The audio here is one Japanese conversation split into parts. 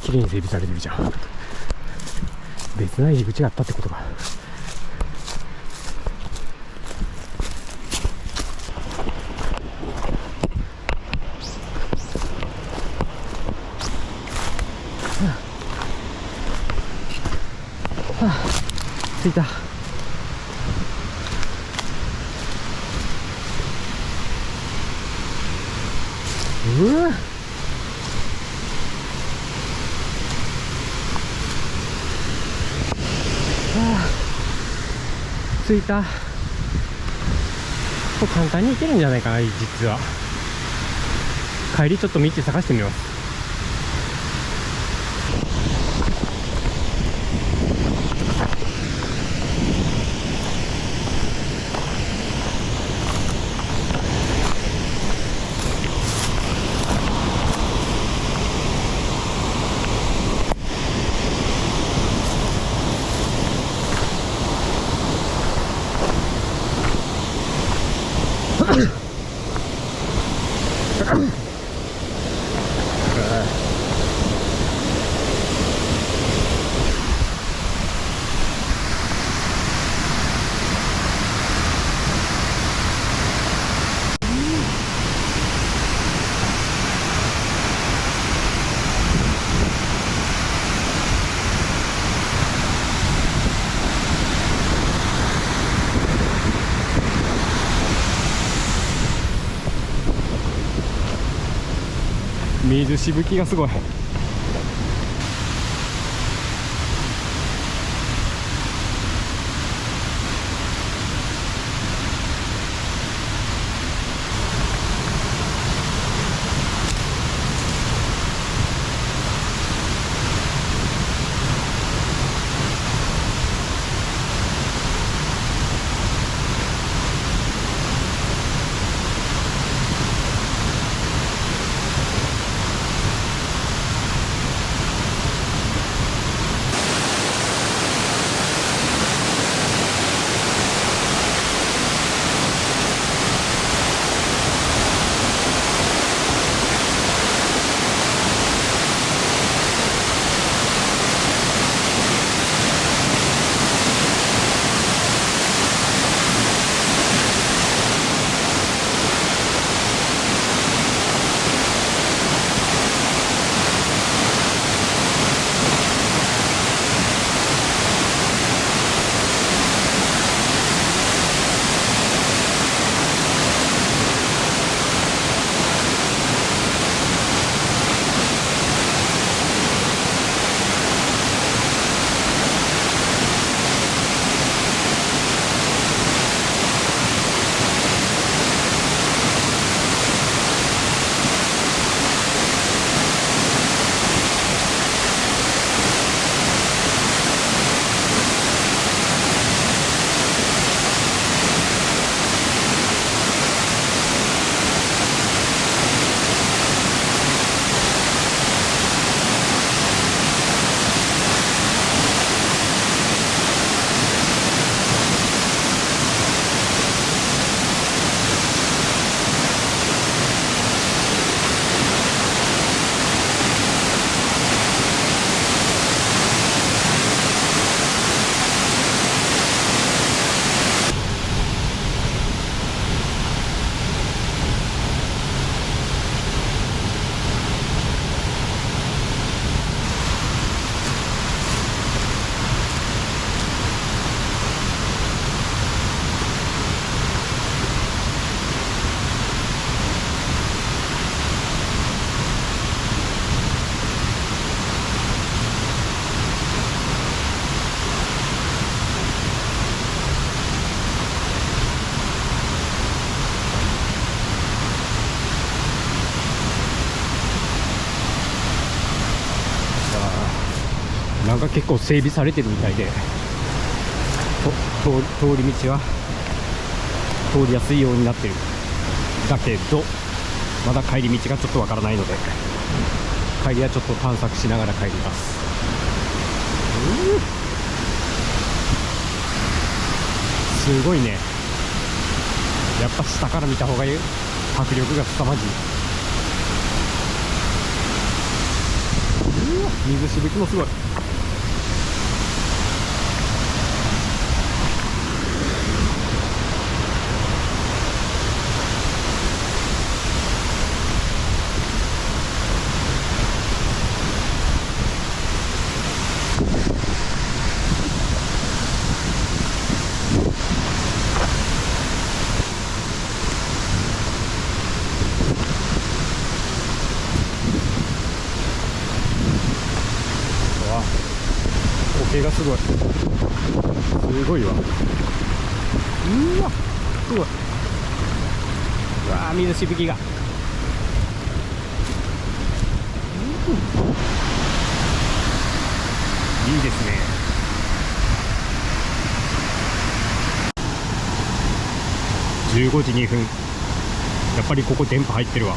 綺麗に整備されてるじゃん。別な入り口があったってことか。着いた。うわ、着いた。これ簡単に行けるんじゃないかな。実は帰りちょっと道探してみよう。水しぶきがすごい。なんか結構整備されてるみたいで、通り道は通りやすいようになってる。だけどまだ帰り道がちょっとわからないので、帰りはちょっと探索しながら帰ります。すごいね。やっぱ下から見た方が迫力が凄まじい。水しぶきもすごい。苔がすごい。すごいわ。うわ、すごい。うわー、水しぶきが。いいですね。15時2分。やっぱりここ電波入ってるわ。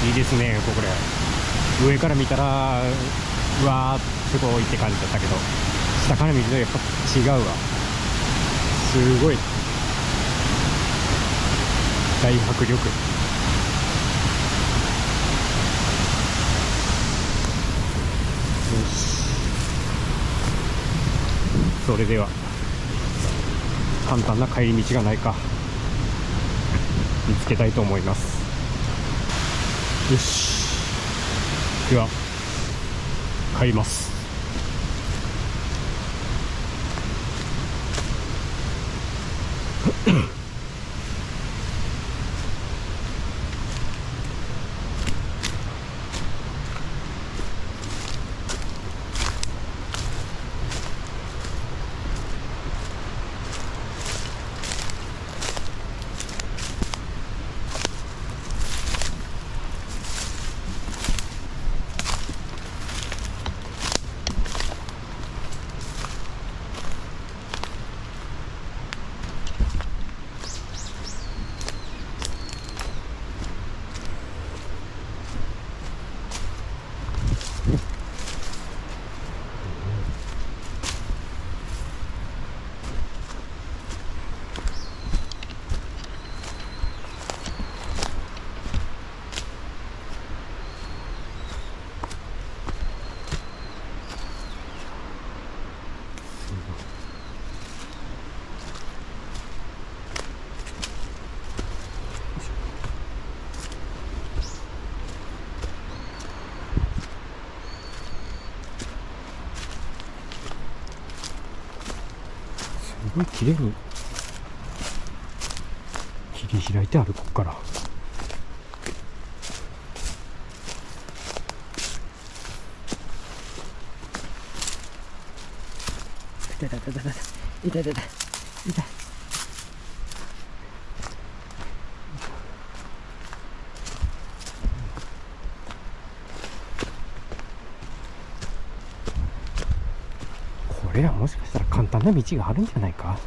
いいですね、これ。上から見たら、うわー、すごいって感じだったけど、下から見るとやっぱ違うわ。すごい。大迫力。よし。それでは、簡単な帰り道がないか、見つけたいと思います。よし、では帰ります。すごい綺麗に切り開いてある。ここから痛い痛い痛い痛い痛い痛い痛い。これはもしかしたら簡単な道があるんじゃないか。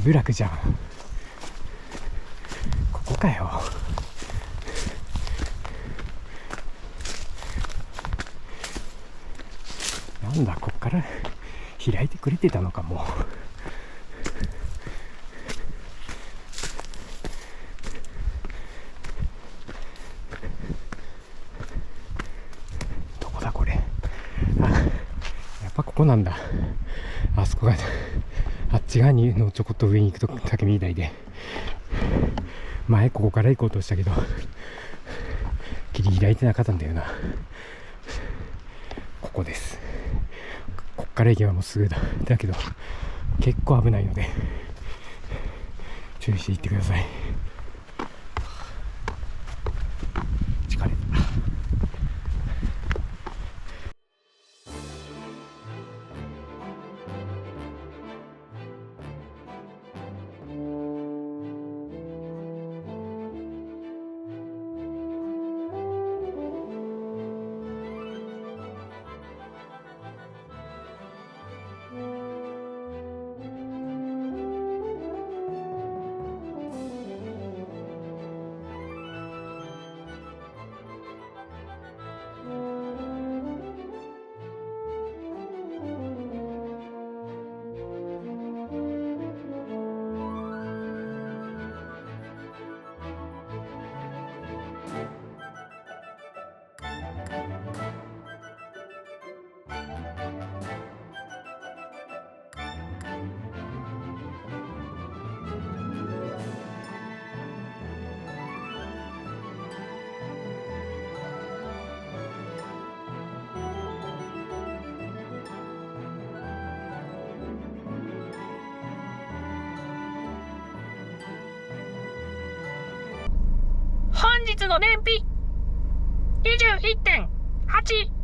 部落じゃん。ここかよ。なんだ、こっから開いてくれてたのかもう。どこだこれ。あ、やっぱここなんだ。あそこがあっち側にのちょこっと上に行くと竹みたいで、前ここから行こうとしたけど切り開いてなかったんだよな。ここです。こっから行けばもうすぐだ。だけど結構危ないので注意していってください。疲れた。本日の燃費 21.8